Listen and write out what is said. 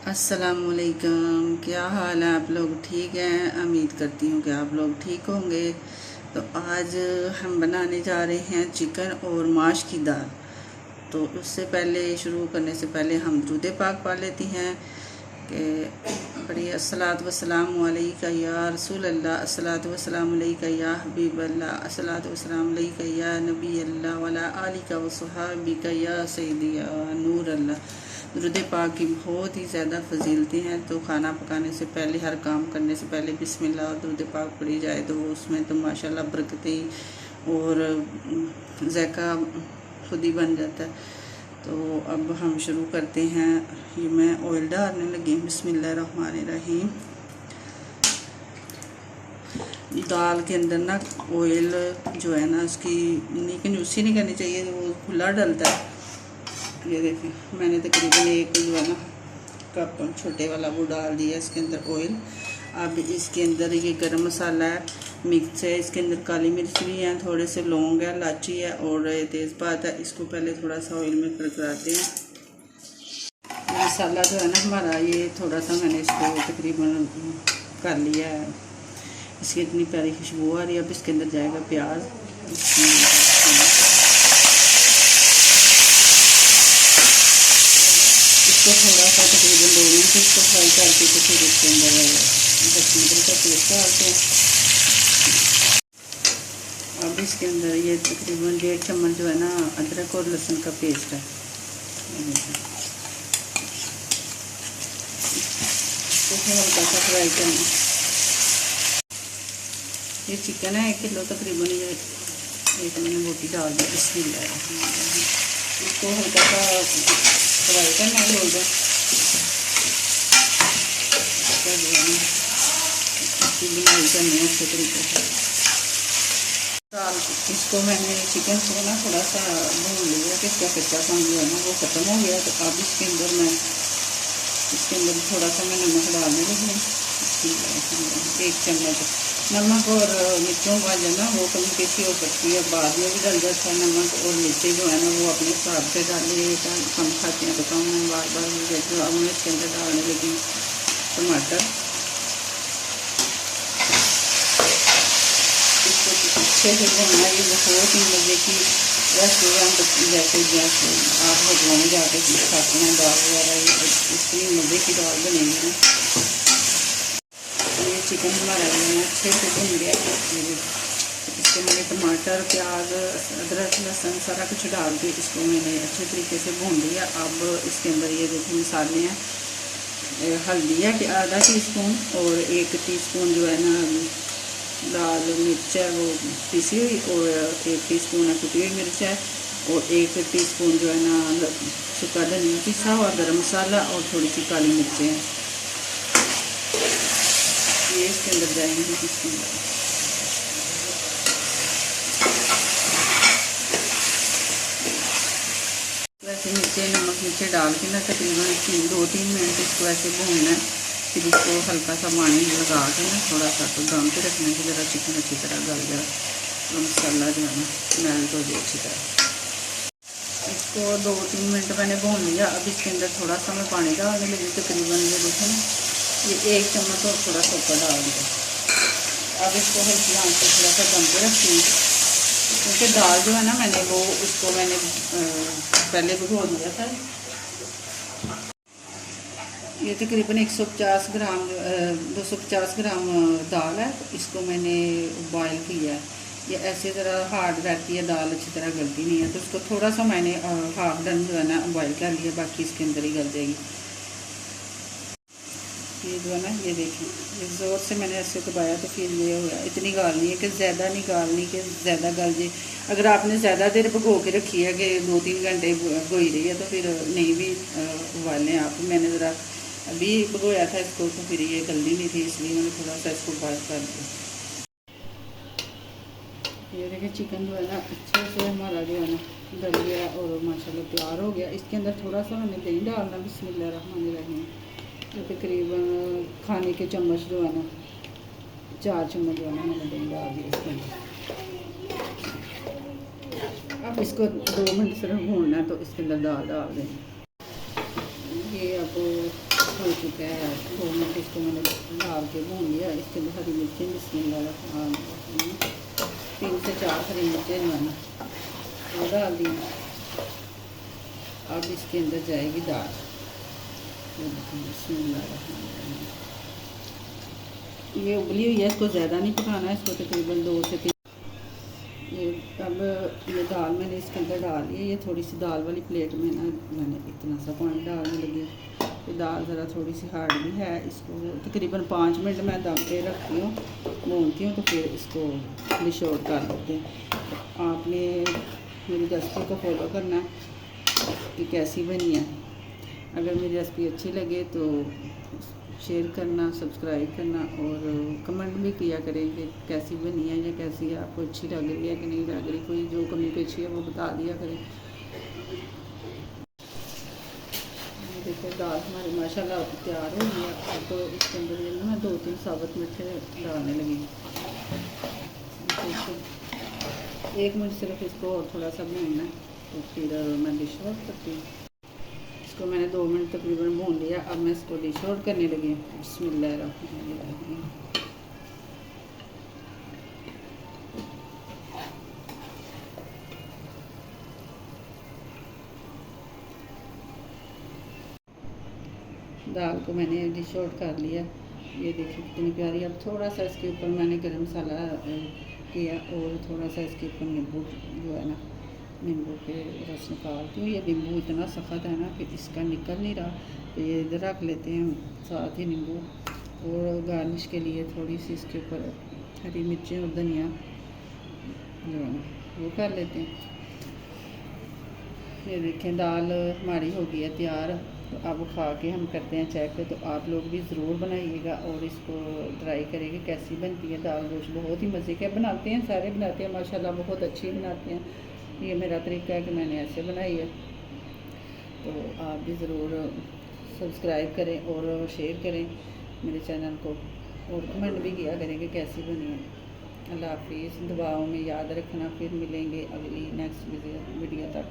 अस्सलामुअलैकुम, क्या हाल है आप लोग? ठीक हैं? उम्मीद करती हूँ कि आप लोग ठीक होंगे। तो आज हम बनाने जा रहे हैं चिकन और माश की दाल। तो उससे पहले शुरू करने से पहले हम दुरूद पाक पढ़ लेती हैं कि बड़ी अस्सलातु वस्सलामु अलैका या रसूल अल्लाह, अस्सलातु वस्सलामु अलैका या हबीब अल्लाह, अस्सलातु वस्सलामु अलैका या नबी अल्लाह वला आलिका व सहाबिका या सय्यदी या नूर अल्लाह। दुरूद पाक की बहुत ही ज़्यादा फजीलतें हैं। तो खाना पकाने से पहले, हर काम करने से पहले बिस्मिल्लाह और दुरूद पाक पढ़ी जाए तो उसमें तो माशाल्लाह बरकतें और ज़ायका खुद ही बन जाता है। तो अब हम शुरू करते हैं। ये मैं ऑयल डालने लगी हूँ। बिस्मिल्लाहिर्रहमानिर्रहीम। दाल के अंदर ना ऑयल जो है ना उसकी कंजूसी नहीं करनी चाहिए, वो खुला डलता है। ये देखें, मैंने तकरीबन एक जो है ना कप छोटे वाला वो डाल दिया इसके अंदर ऑयल। अब इसके अंदर ये गरम मसाला है, मिक्स है, इसके अंदर काली मिर्च भी है, थोड़े से लौंग है, इलायची है और तेज़पात है। इसको पहले थोड़ा सा ऑयल में कड़कड़ाते हैं। मसाला जो है ना हमारा, ये थोड़ा सा मैंने इसको तकरीबन कर लिया है। इसकी इतनी प्यारी खुशबू आ रही है। अब इसके अंदर जाएगा प्याज। इसको थोड़ा सा तकरीबन 2 मिनट इसको फ्राई करके तो फिर इसके अंदर 10 मिनट का पेस्ट डालते हैं। अब इसके अंदर ये तकरीबन 1.5 चम्मच जो है ना अदरक और लहसुन का पेस्ट है। इसको हल्का सा फ्राई करना। ये चिकन है 1 किलो तकरीबन, ये एक मैंने बोटी डाल दी। इसको हल्का सा फ्राई करना है गोल्डन। इसकी बुनाई करनी है अच्छे तरीके से। इसको मैंने चिकन को ना थोड़ा सा भून लिया कि इसका कच्चापन जो है ना वो ख़त्म हो गया। तो अब इसके अंदर थोड़ा सा मैं नमक डालने लगी हूँ। 1 चम्मच नमक और मिर्चों का जो ना वो कमी पेशी हो सकती है, बाद में भी डल जाता है। नमक और मिर्चें जो है ना वो अपने हिसाब से डालिए। कम खाते हैं तो कम, मैं बार जो अब मैं इसके अंदर डालने लगी टमाटर। इसको अच्छे से भूनना। ये बहुत ही मज़े की रेस्टोरेंट जैसे आप होटलों में जाके खाते हैं दाल वगैरह, इतनी मज़े की दाल बनेगी ना। ये चिकन हमारा जो है अच्छे से भून गया। इसके मैंने टमाटर, प्याज, अदरक, लहसुन सारा कुछ डाल के इसको मैंने अच्छे तरीके से भून लिया। अब इसके अंदर ये देखो मसाले हैं। हल्दी है आधा टीस्पून और 1 टीस्पून जो है ना लाल मिर्च है वो पीसी हुई, और 1 टीस्पून है कुटी हुई मिर्च है, और 1 टीस्पून जो है ना सूखा धनिया पिसा हुआ, गरम मसाला और थोड़ी सी काली मिर्चें हैं। ये इसके अंदर जाएंगे। इसके अंदर वैसे नीचे नमक नीचे डाल के ना तकरीबन 2-3 मिनट इसको ऐसे भूनना है। फिर इसको हल्का सा पानी लगा के ना थोड़ा सा तो दम पे रखना है कि ज़रा चिकन अच्छी तरह गल जाए और मसाला जो है ना मेल्ट हो जाए अच्छी तरह। इसको 2-3 मिनट मैंने भून लिया। अब इसके अंदर थोड़ा सा मैं पानी डालने लगी। तकरीबन ये देखो ना, ये 1 चम्मच और थोड़ा सा ऊपर डाल दिया। अब इसको हल्की आंच पे थोड़ा सा दम पे रखती हूँ, क्योंकि दाल जो है ना मैंने वो उसको मैंने पहले भिगो दिया था। ये तकरीबन 150 ग्राम 250 ग्राम दाल है। इसको मैंने बॉयल किया है। ये ऐसे तरह हार्ड रहती है दाल, अच्छी तरह गलती नहीं है। तो उसको थोड़ा सा मैंने हाफ डन जो है ना बॉयल कर लिया, बाकी इसके अंदर ही गल जाएगी। ये जो है ना, ये देखिए, ये ज़ोर से मैंने ऐसे दबाया तो फिर ये हो गया। इतनी गालनी है कि ज़्यादा नहीं गालनी कि ज़्यादा गल जाए। अगर आपने ज़्यादा देर भगो के रखी है कि 2-3 घंटे भगोई रही है तो फिर नहीं भी उबालें आप। मैंने ज़रा अभी भगोया था इसको तो फिर ये गलनी नहीं थी, इसलिए मैंने थोड़ा सा इसको बॉयल कर दिया। ये देखिए चिकन जो है ना अच्छे से हमारा जो है ना गल गया और माशाल्लाह तैयार हो गया। इसके अंदर थोड़ा सा मैंने दही डालना। बिस्मिल्लाहिर्रहमानिर्रहीम। तो तकरीबन खाने के चम्मच जो है ना 4 चम्मच जो है ना मैंने दही डाल दिया इसके अंदर। अब इसको 2 मिनट सिर्फ भूनना है। तो इसके अंदर दाल डाल दें। ये अब हो चुका है। 2 मिनट इसको मैंने डाल के भून लिया। इसके अंदर हरी मिर्चें बिस्मिल्लाह 3 से 4 हरी मिर्चें मैंने वो डाल दी। अब इसके अंदर जाएगी दाल। ये उबली हुई है, इसको ज़्यादा नहीं पकाना है, इसको तकरीबन 2 से 3। ये अब ये दाल मैंने इसके अंदर डाल ली है। ये थोड़ी सी दाल वाली प्लेट में ना मैंने इतना सा पानी डालने लगी। ये दाल ज़रा थोड़ी सी हार्ड भी है, इसको तकरीबन 5 मिनट मैं दम पे रखती हूँ, भूनती हूँ, तो फिर इसको डिश आउट कर देते हैं। आपने मेरी रेसिपी को फॉलो करना कि कैसी बनी है। अगर मेरी रेसिपी अच्छी लगे तो शेयर करना, सब्सक्राइब करना और कमेंट भी किया करें कि कैसी बनी है या कैसी है, आपको अच्छी लग रही है कि नहीं लग रही। कोई जो कमी पेशी है वो बता दिया करें। देखो दाल हमारी माशाल्लाह तैयार हो गई है। तो इसके अंदर ये मैं 2-3 साबुत मिर्चे डालने लगी। तो 1 मिनट सिर्फ इसको और थोड़ा सा भूनना है, तो फिर मैं डिश आउट करती हूँ। इसको मैंने 2 मिनट तकरीबन भून लिया। अब मैं इसको डिश आउट करने लगी हूँ। बिस्मिल्लाहिर्रहमानिर्रहीम। दाल को मैंने डिश आउट कर लिया। ये देखिए कितनी प्यारी। अब थोड़ा सा इसके ऊपर मैंने गरम मसाला किया और थोड़ा सा इसके ऊपर नींबू जो है ना, नींबू के रस निकालती हूँ। ये नींबू इतना सख्त है ना कि इसका निकल नहीं रहा, तो ये इधर रख लेते हैं साथ ही नींबू। और गार्निश के लिए थोड़ी सी इसके ऊपर हरी मिर्चें और धनिया जो है ना वो कर लेते हैं। ये देखें दाल हमारी हो गई है तैयार। तो अब खा के हम करते हैं चेक। तो आप लोग भी ज़रूर बनाइएगा और इसको ट्राई करेंगे कैसी बनती है दाल गोश्त। बहुत ही मज़े के बनाते हैं, सारे बनाते हैं माशाल्लाह, बहुत अच्छी बनाते हैं। ये मेरा तरीका है कि मैंने ऐसे बनाई है। तो आप भी ज़रूर सब्सक्राइब करें और शेयर करें मेरे चैनल को, और कमेंट भी किया करें कि कैसी बनी है। अल्लाह हाफिज़। दुआओं में याद रखना। फिर मिलेंगे अगली नेक्स्ट वीडियो तक।